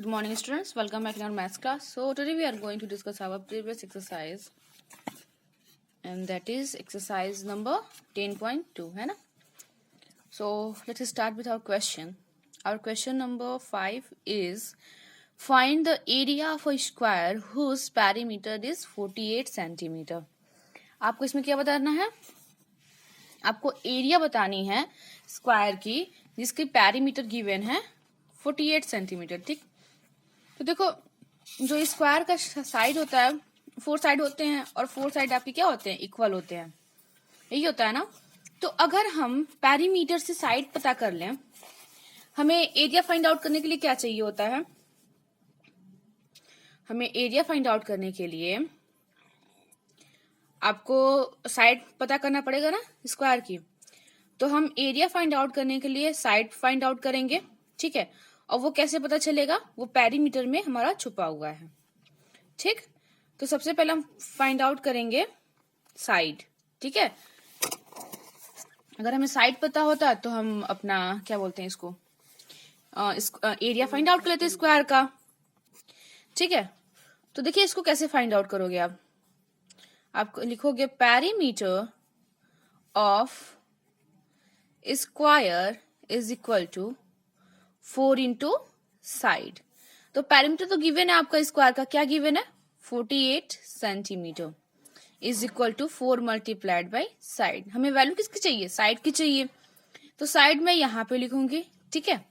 Good morning, students. Welcome back in our maths class. So today we are going to discuss our previous exercise, and that is exercise number 10.2, है ना? So let us start with our question. Our question number 5 is find the area of a square whose perimeter is 48 centimeter. आपको इसमें क्या बताना है? आपको area बतानी है स्क्वायर की जिसकी पेरीमीटर गिवन है 48 सेंटीमीटर. ठीक, तो देखो जो स्क्वायर का साइड होता है 4 साइड होते हैं और 4 साइड आपके क्या होते हैं, इक्वल होते हैं, यही होता है ना. तो अगर हम पेरीमीटर से साइड पता कर लें, हमें एरिया फाइंड आउट करने के लिए क्या चाहिए होता है, हमें एरिया फाइंड आउट करने के लिए आपको साइड पता करना पड़ेगा ना स्क्वायर की. तो हम एरिया फाइंड आउट करने के लिए साइड फाइंड आउट करेंगे. ठीक है, और वो कैसे पता चलेगा, वो पेरीमीटर में हमारा छुपा हुआ है. ठीक, तो सबसे पहले हम फाइंड आउट करेंगे साइड. ठीक है, अगर हमें साइड पता होता तो हम अपना क्या बोलते हैं इसको, एरिया फाइंड आउट कर लेते स्क्वायर का. ठीक है, तो देखिए इसको कैसे फाइंड आउट करोगे आप लिखोगे perimeter of square is equal to 4 into side. तो पेरीमीटर तो गिवन है आपका स्क्वायर का, क्या गिवन है 48 centimetre is equal to 4 multiplied by side. हमें वैल्यू किसकी चाहिए, साइड की चाहिए. तो साइड में यहाँ पे लिखूंगी. ठीक है,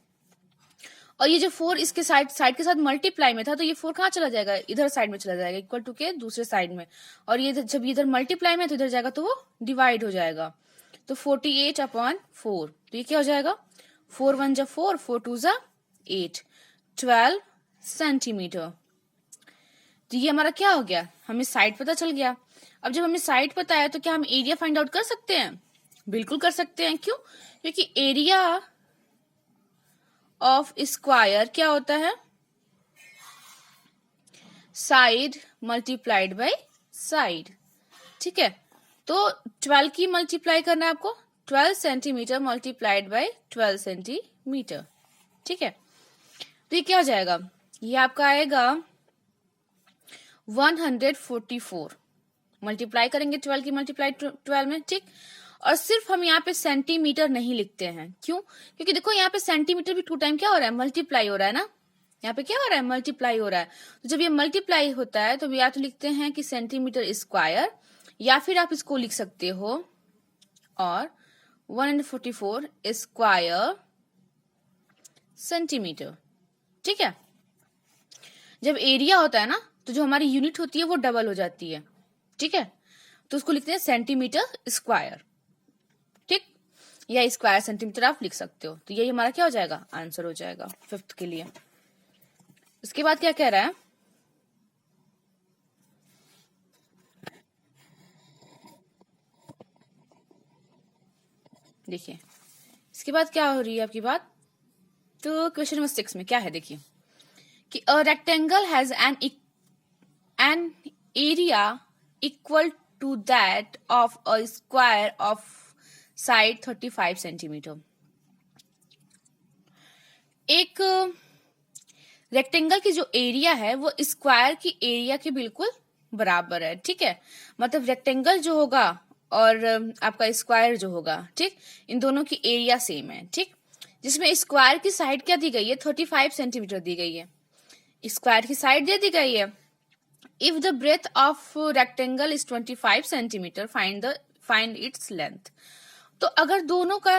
और ये जो 4 इसके साइड के साथ मल्टीप्लाई में था, तो ये 4 कहाँ चला जाएगा, इधर साइड में चला जाएगा, इक्वल टू के दूसरे साइड में. और ये जब इधर मल्टीप्लाई में तो इधर जाएगा तो वो डिवाइड हो जाएगा. तो 48/4, तो ये क्या हो जाएगा 4 1 जा 4, 4 2 जा 8, 12 सेंटीमीटर. तो ये हमारा क्या हो गया, हमें साइड पता चल गया. अब जब हमें साइड पता है तो क्या हम एरिया फाइंड आउट कर सकते हैं, बिल्कुल कर सकते हैं. क्यों, क्योंकि एरिया ऑफ स्क्वायर क्या होता है, साइड मल्टीप्लाइड बाय साइड. ठीक है, तो 12 की मल्टीप्लाई करना है आपको, 12 सेंटीमीटर मल्टीप्लाइड बाय 12 सेंटीमीटर. ठीक है, तो ये क्या हो जाएगा, ये आपका आएगा 144. मल्टीप्लाई करेंगे 12 की मल्टीप्लाई 12 में. ठीक, और सिर्फ हम यहाँ पे सेंटीमीटर नहीं लिखते हैं. क्यों, क्योंकि देखो यहाँ पे सेंटीमीटर भी 2 टाइम क्या हो रहा है, मल्टीप्लाई हो रहा है ना. यहाँ पे क्या हो रहा है, मल्टीप्लाई हो रहा है. तो जब ये मल्टीप्लाई होता है तो या तो लिखते हैं कि सेंटीमीटर स्क्वायर, या फिर आप इसको लिख सकते हो और 144 स्क्वायर सेंटीमीटर. ठीक है, जब एरिया होता है ना तो जो हमारी यूनिट होती है वो डबल हो जाती है. ठीक है, तो उसको लिखते हैं सेंटीमीटर स्क्वायर. ठीक, या स्क्वायर सेंटीमीटर आप लिख सकते हो. तो यही हमारा क्या हो जाएगा, आंसर हो जाएगा 5th के लिए. इसके बाद क्या कह रहा है, देखिए इसके बाद क्या हो रही है आपकी बात. तो क्वेश्चन नंबर 6 में क्या है, देखिए कि a rectangle has an area equal to that of a square of side 35 centimetre. एक रेक्टेंगल की जो एरिया है वो स्क्वायर की एरिया के बिल्कुल बराबर है. ठीक है, मतलब रेक्टेंगल जो होगा और आपका स्क्वायर जो होगा, ठीक, इन दोनों की एरिया सेम है. ठीक, जिसमें स्क्वायर की साइड क्या दी गई है, 35 सेंटीमीटर दी गई है. स्क्वायर की साइड दे दी गई है. If the breadth of rectangle is 25 centimetre find its length. तो अगर दोनों का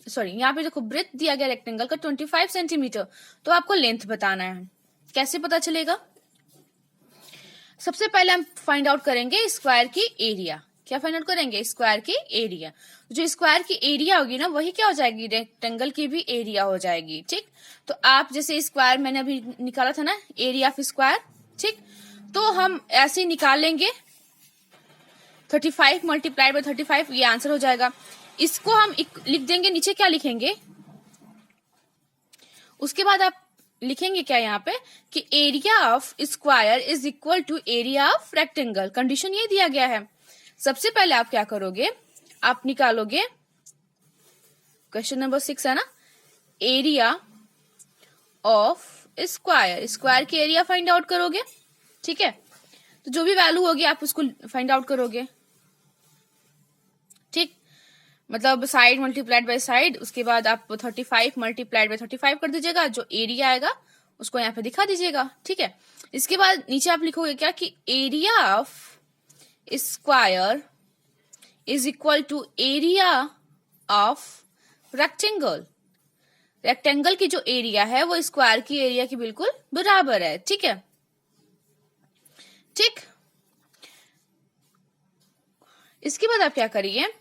यहाँ पे देखो ब्रेथ दिया गया रेक्टेंगल का 25 सेंटीमीटर, तो आपको लेंथ बताना है. कैसे पता चलेगा, सबसे पहले हम फाइंड आउट करेंगे स्क्वायर की एरिया. क्या फाइंड आउट करेंगे, स्क्वायर की एरिया. जो स्क्वायर की एरिया होगी ना वही क्या हो जाएगी, रेक्टेंगल की भी एरिया हो जाएगी. ठीक, तो आप जैसे स्क्वायर मैंने अभी निकाला था ना, एरिया ऑफ स्क्वायर. ठीक, तो हम ऐसे निकाल लेंगे 35 मल्टीप्लाइड बाय 35, ये आंसर हो जाएगा. इसको हम लिख देंगे, नीचे क्या लिखेंगे, उसके बाद आप लिखेंगे क्या यहाँ पे कि area of square is equal to area of rectangle. Condition ये दिया गया है. सबसे पहले आप क्या करोगे, आप निकालोगे, क्वेश्चन नंबर 6 है ना, एरिया ऑफ स्क्वायर, स्क्वायर की एरिया फाइंड आउट करोगे, ठीक है। तो जो भी वैल्यू होगी आप उसको फाइंड आउट करोगे, ठीक। मतलब साइड मल्टीप्लाइड बाय साइड, उसके बाद आप 35 मल्टीप्लाइड बाय 35 कर दीजिएगा, जो एरिया आएगा उसको यहाँ पे दिखा दीजिएगा, ठीक है। इसके बाद नीचे आप लिखोगे क्या कि area of square is equal to area of rectangle. Rectangle की जो एरिया है वो स्क्वायर की एरिया की बिल्कुल बराबर है, ठीक है, ठीक। इसके बाद आप क्या करिए,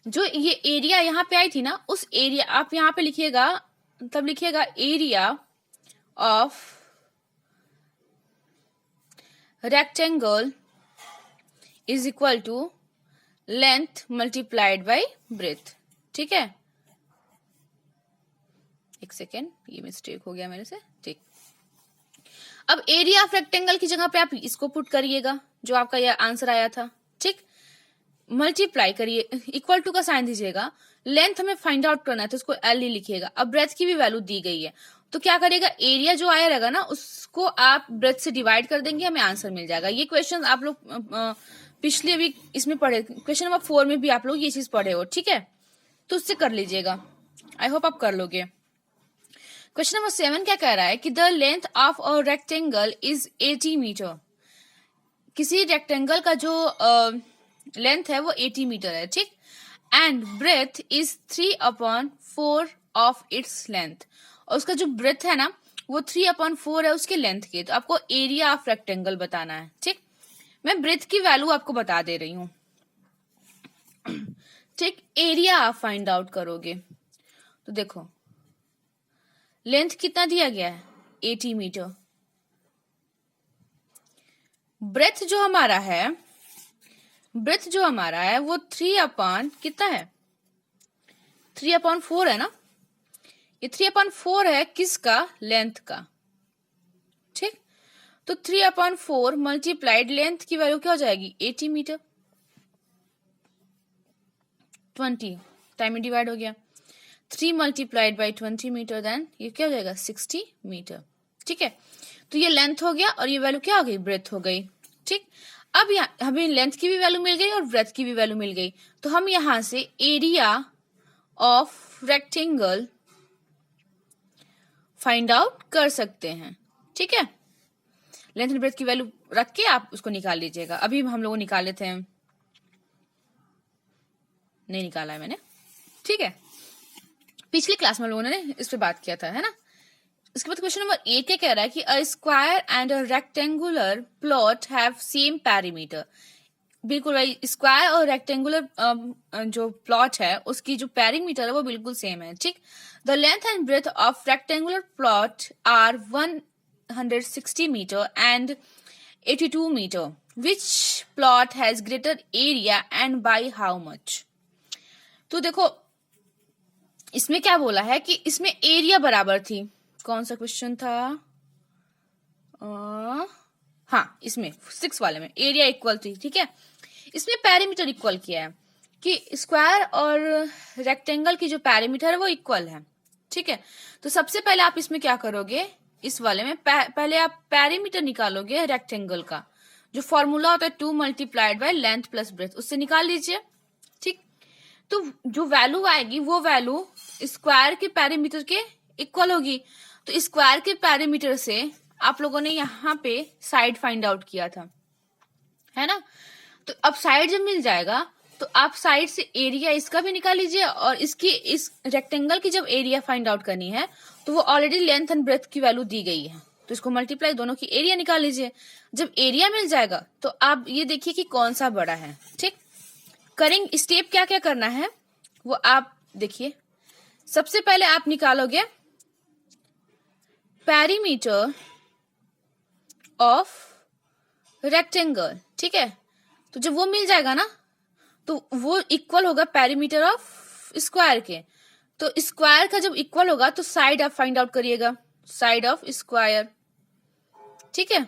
जो ये एरिया यहाँ पे आई थी ना, उस एरिया आप यहाँ पे लिखिएगा, तब लिखिएगा area of rectangle is equal to length multiplied by breadth, ठीक है। एक सेकेंड, ये मिस्टेक हो गया मेरे से, ठीक। अब एरिया ऑफ रेक्टेंगल की जगह पे आप इसको पुट करिएगा, जो आपका यह आंसर आया था, ठीक। मल्टीप्लाई करिए, इक्वल टू का साइन दीजिएगा, लेंथ हमें फाइंड आउट करना है तो उसको एल ही लिखिएगा। अब ब्रेथ की भी वैल्यू दी गई है, तो क्या करेगा, एरिया जो आया रहेगा ना उसको आप ब्रेथ से डिवाइड कर देंगे, हमें आंसर मिल जाएगा। ये क्वेश्चन आप लोग पिछले अभी इसमें पढ़े, क्वेश्चन नंबर 4 में भी आप लोग ये चीज पढ़े हो, ठीक है, तो उससे कर लीजिएगा, आई होप आप कर लोगे। क्वेश्चन नंबर 7 क्या कह रहा है कि the length of a rectangle is 80 metre. किसी रेक्टेंगल का जो लेंथ है वो 80 मीटर है, ठीक। And breadth is 3/4 of its length, और उसका जो ब्रेथ है ना वो 3/4 है उसके लेंथ के। तो आपको एरिया ऑफ रेक्टेंगल बताना है, ठीक। मैं ब्रेथ की वैल्यू आपको बता दे रही हूं, ठीक। एरिया आप फाइंड आउट करोगे तो देखो लेंथ कितना दिया गया है, 80 मीटर। ब्रेथ जो हमारा है, ब्रेथ जो हमारा है वो 3 कितना है, 3/4 है ना। ये 3/4 है किसका, लेंथ का, ठीक। तो 3/4 मल्टीप्लाइड लेंथ की वैल्यू क्या हो जाएगी, 80 मीटर। 20 टाइम में डिवाइड हो गया, 3 मल्टीप्लाइड बाई 20 मीटर, देन ये क्या हो जाएगा, 60 मीटर, ठीक है। तो ये लेंथ हो गया और ये वैल्यू क्या हो गई, ब्रेथ हो गई, ठीक। अब यहाँ हमें लेंथ की भी वैल्यू मिल गई और ब्रेथ की भी वैल्यू मिल गई, तो हम यहां से area of rectangle find out कर सकते हैं, ठीक है। लेंथ एंड ब्रेथ की वैल्यू रख के आप उसको निकाल लीजिएगा। अभी हम लोग निकाले थे, नहीं निकाला है मैंने, ठीक है, पिछली क्लास में लोगों ने इस पे बात किया था, है ना। इसके बाद क्वेश्चन नंबर 8 क्या कह रहा है कि a square and a rectangular plot have same perimeter. बिल्कुल भाई, स्क्वायर और रेक्टेंगुलर जो प्लॉट है उसकी जो पेरीमीटर है वो बिल्कुल सेम है, ठीक। The length and breadth of rectangular plot are 160 metre and 82 metre, which plot has greater area and by how much. तो देखो इसमें क्या बोला है कि इसमें एरिया बराबर थी, कौन सा क्वेश्चन था, हाँ इसमें 6 वाले में एरिया इक्वल थी, ठीक है। इसमें पैरामीटर इक्वल किया है कि स्क्वायर और रेक्टेंगल की जो पैरामीटर है वो इक्वल है, ठीक है। तो सबसे पहले आप इसमें क्या करोगे, इस वाले में पहले आप पैरामीटर निकालोगे रेक्टेंगल का, जो फॉर्मूला होता है 2 multiplied by length plus breadth, उससे निकाल लीजिए, ठीक। तो जो वैल्यू आएगी वो वैल्यू स्क्वायर के पैरामीटर के इक्वल होगी। तो स्क्वायर के पैरामीटर से आप लोगों ने यहाँ पे साइड फाइंड आउट किया था, है ना। तो अब साइड जब मिल जाएगा तो आप साइड से एरिया इसका भी निकाल लीजिए, और इसकी इस रेक्टेंगल की जब एरिया फाइंड आउट करनी है तो वो ऑलरेडी लेंथ एंड ब्रेथ की वैल्यू दी गई है, तो इसको मल्टीप्लाई दोनों की एरिया निकाल लीजिए। जब एरिया मिल जाएगा तो आप ये देखिए कि कौन सा बड़ा है, ठीक। करेंगे स्टेप क्या क्या करना है वो आप देखिए। सबसे पहले आप निकालोगे पेरीमीटर ऑफ रेक्टेंगल, ठीक है। तो जब वो मिल जाएगा ना तो वो इक्वल होगा पेरीमीटर ऑफ स्क्वायर के। तो स्क्वायर का जब इक्वल होगा तो साइड आप फाइंड आउट करिएगा, साइड ऑफ स्क्वायर, ठीक है।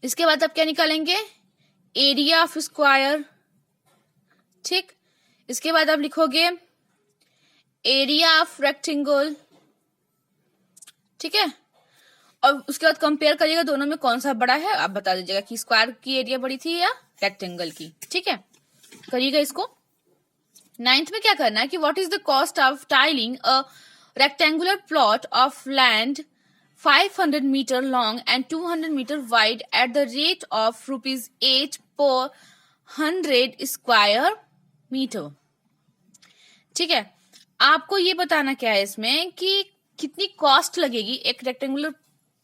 इसके बाद आप क्या निकालेंगे, एरिया ऑफ स्क्वायर, ठीक। इसके बाद आप लिखोगे एरिया ऑफ रेक्टेंगल, ठीक है। और उसके बाद कंपेयर करिएगा दोनों में कौन सा बड़ा है, आप बता दीजिएगा कि स्क्वायर की एरिया बड़ी थी या रेक्टेंगल की। ठीक है, करिएगा इसको। 9th में क्या करना है कि what is the cost of tiling a rectangular plot of land 500 metre long and 200 metre wide at the rate of ₹8 per 100 square metre. ठीक है, आपको ये बताना क्या है इसमें कि कितनी कॉस्ट लगेगी एक रेक्टेंगुलर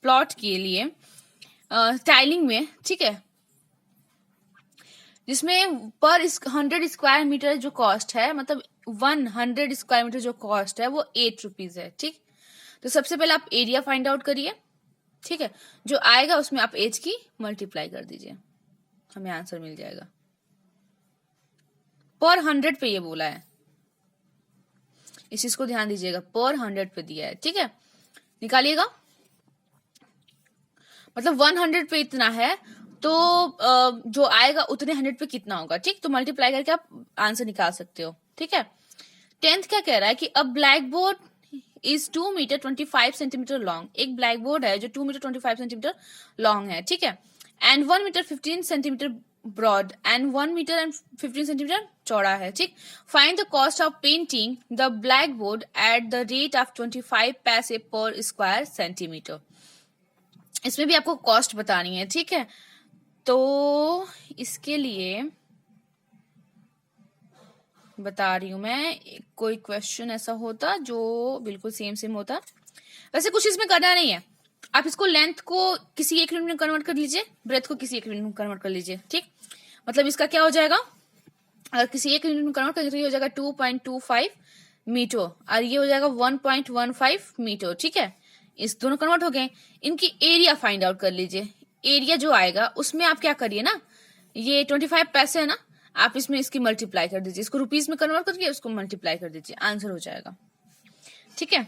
प्लॉट के लिए टाइलिंग में। ठीक है, जिसमें पर 100 स्क्वायर मीटर जो कॉस्ट है, मतलब 100 स्क्वायर मीटर जो कॉस्ट है वो ₹8 है। ठीक, तो सबसे पहले आप एरिया फाइंड आउट करिए। ठीक है, जो आएगा उसमें आप एज की मल्टीप्लाई कर दीजिए, हमें आंसर मिल जाएगा। पर 100 पे ये बोला है, इस चीज को ध्यान दीजिएगा, पर 100 पे दिया है। ठीक है, निकालिएगा, मतलब 100 पे इतना है तो जो आएगा उतने 100 पे कितना होगा। ठीक, तो मल्टीप्लाई करके आप आंसर निकाल सकते हो। ठीक है, 10th क्या कह रहा है कि अब blackboard is 2 metre 25 centimetre long. एक ब्लैक बोर्ड है जो 2 मीटर 25 सेंटीमीटर लॉन्ग है। ठीक है, and 1 metre 15 centimetre broad and 1 metre and 15 centimetre चौड़ा है। ठीक, find the cost of painting the blackboard at the rate of 25 paise पर स्क्वायर सेंटीमीटर। इसमें भी आपको कॉस्ट बतानी है। ठीक है, तो इसके लिए बता रही हूं मैं, कोई क्वेश्चन ऐसा होता जो बिल्कुल सेम होता। वैसे कुछ इसमें करना नहीं है, आप इसको लेंथ को किसी एक यूनिट में कन्वर्ट कर लीजिए, ब्रेथ को किसी एक यूनिट में कन्वर्ट कर लीजिए। ठीक, मतलब इसका क्या हो जाएगा, अगर किसी एक यूनिट में कन्वर्ट करेंगे तो ये हो जाएगा 2.25 मीटर और ये हो जाएगा 1.15 मीटर। ठीक है, इस दोनों कन्वर्ट हो गए। इनकी एरिया फाइंड आउट कर लीजिए। एरिया जो आएगा उसमें आप क्या करिए ना, ये 25 पैसे है ना, आप इसमें इसकी मल्टीप्लाई कर दीजिए, इसको रुपीस में कन्वर्ट करके उसको मल्टीप्लाई कर दीजिए, आंसर हो जाएगा। ठीक है,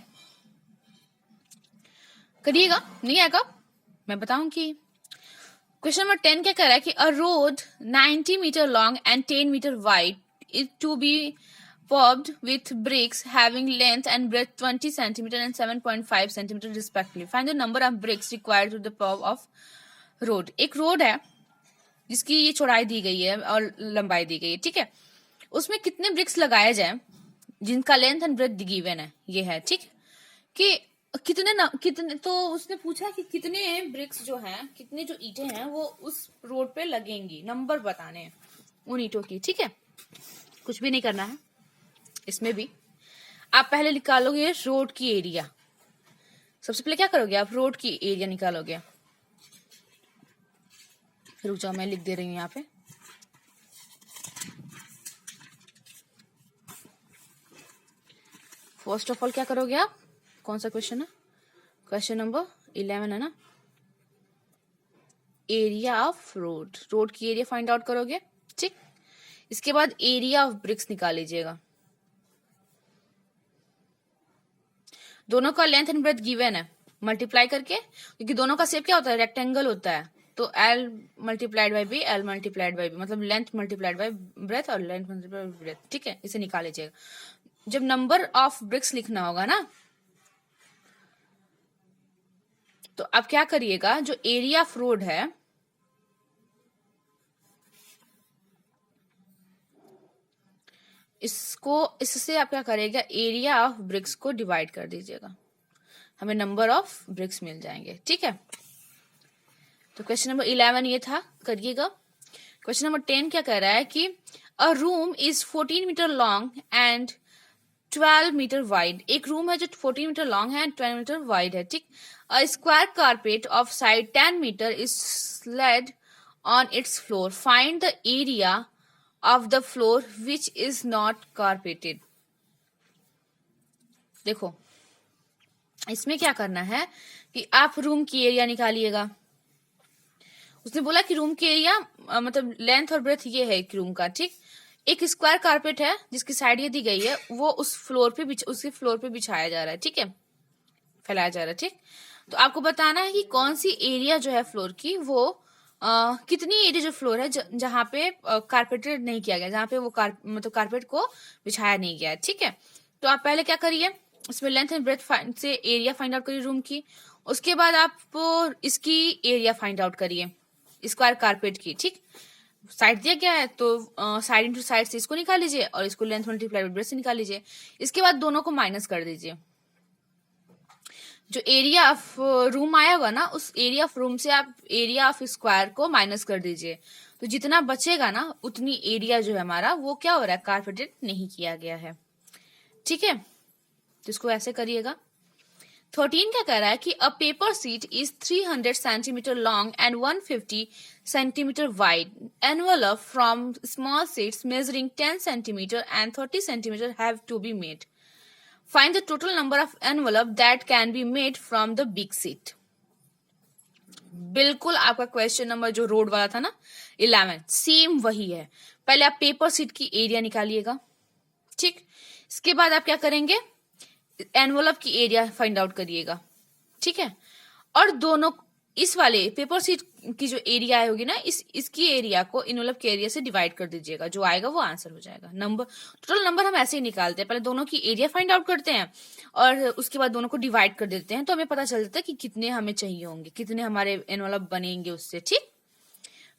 करिएगा, नहीं आएगा मैं बताऊंगी। क्वेश्चन नंबर 10 क्या कह रहा है कि a road 90 metre long and 10 metre wide is to be paved with bricks having length and breadth 20 centimeter and 7.5 centimeter respectively. Find the number of bricks required to the pave of road. एक road है जिसकी ये चौड़ाई दी गई है और लंबाई दी गई है। ठीक है, उसमें कितने ब्रिक्स लगाए जाए जिनका लेंथ एंड ब्रेथ गिवन है, ये है। ठीक, कि कितने तो उसने पूछा कि कितने ब्रिक्स जो हैं, कितने जो ईंटें हैं वो उस रोड पे लगेंगी, नंबर बताने हैं उन ईंटों की। ठीक है, कुछ भी नहीं करना है इसमें भी। आप पहले निकालोगे रोड की एरिया। सबसे पहले क्या करोगे, आप रोड की एरिया निकालोगे। रुक जाओ, मैं लिख दे रही हूं यहाँ पे। फर्स्ट ऑफ ऑल क्या करोगे आप, कौन सा क्वेश्चन है, क्वेश्चन नंबर 11 है ना, एरिया ऑफ रोड, रोड की एरिया फाइंड आउट करोगे। ठीक, इसके बाद एरिया ऑफ ब्रिक्स निकाल लीजिएगा। दोनों का लेंथ एंड ब्रेथ गिवन है, मल्टीप्लाई करके, क्योंकि दोनों का शेप क्या होता है, रेक्टेंगल होता है, तो L multiplied by B, L multiplied by B, मतलब लेंथ मल्टीप्लाइड बाई ब्रेथ और लेंथ मल्टीप्लाइड बाई ब्रेथ। ठीक है, इसे निकाल लीजिएगा। जब नंबर ऑफ ब्रिक्स लिखना होगा ना, तो आप क्या करिएगा, जो एरिया ऑफ रोड है इसको, इससे आप क्या करेगा, एरिया ऑफ ब्रिक्स को डिवाइड कर दीजिएगा, हमें नंबर ऑफ ब्रिक्स मिल जाएंगे। ठीक है, तो क्वेश्चन नंबर 11 ये था, करिएगा। क्वेश्चन नंबर 10 क्या कह रहा है कि a room is 14 metre long and 12 metre wide. एक रूम है जो 14 मीटर लॉन्ग है एंड 12 मीटर वाइड है। ठीक, a square carpet of side 10 metre is laid on its floor. Find the area of the floor which is not carpeted. देखो, इसमें क्या करना है कि आप रूम की एरिया निकालिएगा। उसने बोला कि रूम की एरिया मतलब लेंथ और ब्रेथ ये है एक रूम का। ठीक, एक स्क्वायर कारपेट है जिसकी साइड ये दी गई है, वो उस फ्लोर पे उसके फ्लोर पे बिछाया जा रहा है। ठीक है, फैलाया जा रहा है। ठीक, तो आपको बताना है कि कौन सी एरिया जो है फ्लोर की, वो कितनी एरिया जो फ्लोर है जहां पे कारपेटेड नहीं किया गया, जहां पे वो मतलब कारपेट को बिछाया नहीं गया है। ठीक है, तो आप पहले क्या करिए, इसमें लेंथ एंड ब्रेथ से एरिया फाइंड आउट करिए रूम की। उसके बाद आप इसकी एरिया फाइंड आउट करिए स्क्वायर कारपेट की, ठीक। साइड दिया गया है तो साइड इंटू साइड से इसको निकाल लीजिए और इसको लेंथ मल्टीप्लाई विद ब्रेथ से निकाल लीजिए। इसके बाद दोनों को माइनस कर दीजिए। जो एरिया ऑफ रूम आया होगा ना, उस एरिया ऑफ रूम से आप एरिया ऑफ स्क्वायर को माइनस कर दीजिए, तो जितना बचेगा ना उतनी एरिया जो है हमारा वो क्या हो रहा है, कारपेटेड नहीं किया गया है, ठीक है। तो इसको ऐसे करिएगा। 13 क्या कह रहा है कि a paper sheet is 300 centimetre long and 150 centimetre wide. Envelope from small sheets measuring 10 centimetre and 30 centimetre have to be made. Find the total number of envelope that can be made from the big sheet. बिल्कुल आपका question number जो road वाला था ना 11 same वही है। पहले आप पेपर सीट की एरिया निकालिएगा, ठीक। इसके बाद आप क्या करेंगे, एनवलप की एरिया फाइंड आउट करिएगा, ठीक है। और दोनों इस वाले पेपर सीट की जो एरिया होगी ना, इसकी एरिया को एनवलप के एरिया से डिवाइड कर दीजिएगा, जो आएगा वो आंसर हो जाएगा। नंबर टोटल नंबर हम ऐसे ही निकालते हैं, पहले दोनों की एरिया फाइंड आउट करते हैं और उसके बाद दोनों को डिवाइड कर देते हैं, तो हमें पता चल जाता है कि कितने हमें चाहिए होंगे, कितने हमारे एनवलप बनेंगे उससे, ठीक।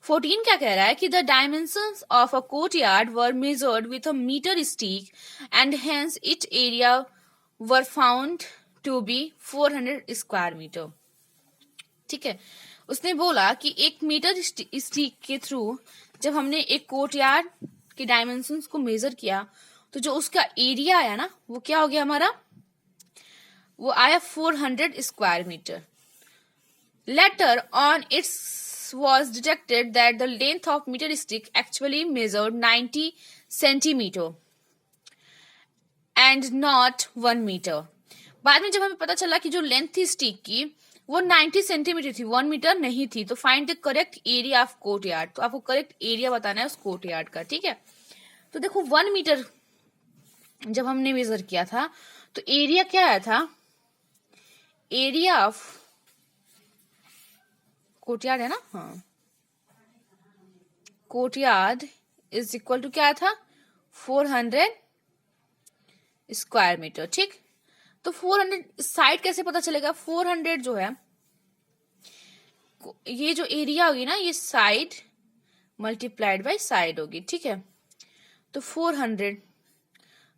14 क्या कह रहा है कि the dimensions of a courtyard were measured with a metre stick and hence it area were found to be 400 square metre, ठीक है। उसने बोला कि 1 मीटर स्टिक के थ्रू जब हमने एक कोर्टयार्ड के डायमेंशंस को मेजर किया तो जो उसका एरिया आया ना वो क्या हो गया हमारा, वो आया 400 square metre. Later on it's was detected that the length of meter stick actually measured 90 centimeter and not 1 meter। बाद में जब हमें पता चला कि जो लेंथ थी स्टिक की वो 90 सेंटीमीटर थी, 1 मीटर नहीं थी, तो find the correct area of courtyard. तो आपको करेक्ट एरिया बताना है उस कोर्टयार्ड का, ठीक है। तो देखो 1 मीटर जब हमने मेजर किया था तो एरिया क्या आया था, एरिया ऑफ कोर्टयार्ड है ना, हाँ, कोर्टयार्ड इज इक्वल टू क्या था, 400 स्क्वायर मीटर, ठीक। तो 400 साइड कैसे पता चलेगा, 400 जो है ये जो एरिया होगी ना ये साइड मल्टीप्लाइड बाय साइड होगी, ठीक है। तो 400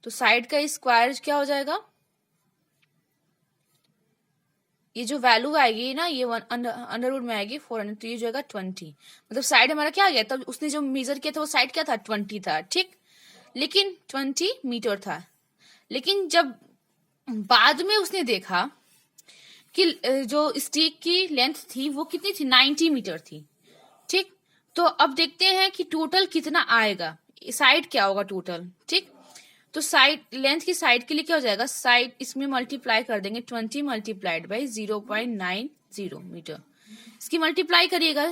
तो साइड का स्क्वायर क्या हो जाएगा, ये जो वैल्यू आएगी ना ये अंडर रूट में आएगी 400, तो ये जो आएगा 20, मतलब साइड हमारा क्या आ गया, तब उसने जो मेजर किया था वो साइड क्या था 20 था, ठीक। लेकिन 20 मीटर था, लेकिन जब बाद में उसने देखा कि जो स्टिक की लेंथ थी वो कितनी थी, 90 मीटर थी, ठीक। तो अब देखते हैं कि टोटल कितना आएगा, साइड क्या होगा टोटल, ठीक। तो साइड लेंथ की साइड के लिए क्या हो जाएगा, साइड इसमें मल्टीप्लाई कर देंगे 20 मल्टीप्लाइड बाई 0.90 मीटर, इसकी मल्टीप्लाई करिएगा,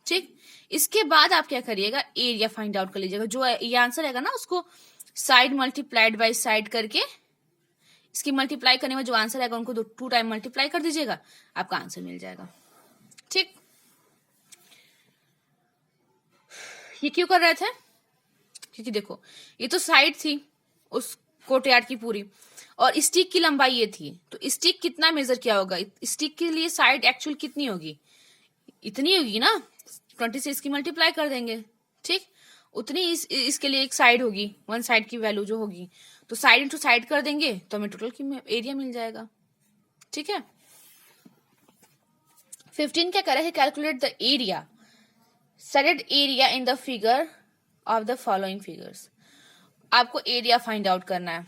ठीक। इसके बाद आप क्या करिएगा, एरिया फाइंड आउट कर लीजिएगा, जो ये आंसर आएगा ना उसको साइड मल्टीप्लाइड बाई साइड करके इसकी मल्टीप्लाई करने में जो आंसर आएगा उनको 2 टाइम मल्टीप्लाई कर दीजिएगा, आपका आंसर मिल जाएगा, ठीक। ये क्यों कर रहे थे, क्योंकि देखो ये तो साइड थी उस कोर्टयार्ड की पूरी और स्टिक की लंबाई ये थी, तो स्टिक कितना मेजर किया होगा, स्टिक के लिए साइड एक्चुअल कितनी होगी, इतनी होगी ना, 20 से इसकी मल्टीप्लाई कर देंगे, ठीक। उतनी इसके लिए एक साइड होगी, 1 साइड की वैल्यू जो होगी, तो साइड इंटू साइड कर देंगे तो हमें टोटल की एरिया मिल जाएगा, ठीक है। 15 क्या कर रहे हैं, calculate the area, select area in the figure of the following figures. आपको एरिया फाइंड आउट करना है,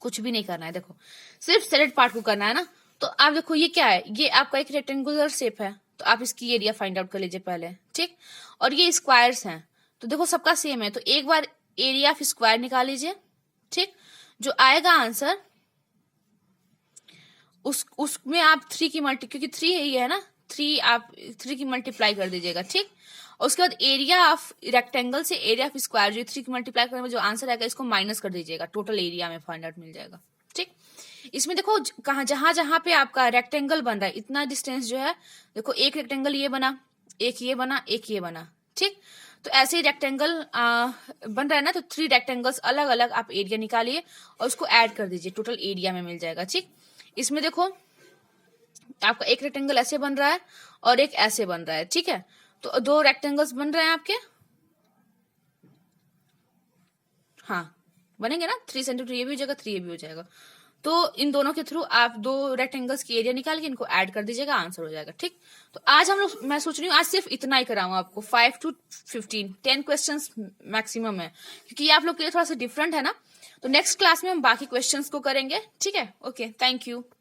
कुछ भी नहीं करना है, देखो सिर्फ सेलेक्ट पार्ट को करना है ना। तो आप देखो ये क्या है, ये आपका एक रेक्टेंगुलर शेप है, तो आप इसकी एरिया फाइंड आउट कर लीजिए पहले, ठीक। और ये स्क्वायर्स हैं तो देखो सबका सेम है, तो एक बार एरिया ऑफ स्क्वायर निकाल लीजिए, ठीक। जो आएगा आंसर उसमें आप 3 की क्योंकि 3 ये है ना, 3 आप 3 की मल्टीप्लाई कर दीजिएगा, ठीक। और उसके बाद एरिया ऑफ रेक्टेंगल से एरिया ऑफ स्क्वायर जो 3 की मल्टीप्लाई करने में जो आंसर आएगा इसको माइनस कर दीजिएगा, टोटल एरिया में फाइंड आउट मिल जाएगा, ठीक। इसमें देखो जहां पे आपका रेक्टेंगल बन रहा है इतना डिस्टेंस जो है, देखो एक रेक्टेंगल ये बना, एक ये बना, एक ये बना, ठीक। तो ऐसे ही रेक्टेंगल बन रहा है ना, तो 3 रेक्टेंगल्स अलग अलग आप एरिया निकालिए और उसको ऐड कर दीजिए, टोटल एरिया में मिल जाएगा, ठीक। इसमें देखो आपका एक रेक्टेंगल ऐसे बन रहा है और एक ऐसे बन रहा है, ठीक है। तो 2 रेक्टेंगल्स बन रहे हैं आपके, हाँ बनेंगे ना, 3 सेंटीमीटर ये भी हो जाएगा, 3 ये भी हो जाएगा। तो इन दोनों के थ्रू आप 2 रेक्टेंगल्स की एरिया निकाल के इनको ऐड कर दीजिएगा, आंसर हो जाएगा, ठीक। तो आज हम लोग, मैं सोच रही हूँ आज सिर्फ इतना ही कराऊं आपको, 5 to 15 10 क्वेश्चंस मैक्सिमम है, क्योंकि ये आप लोग के लिए थोड़ा सा डिफरेंट है ना। तो नेक्स्ट क्लास में हम बाकी क्वेश्चंस को करेंगे, ठीक है। Okay, thank you.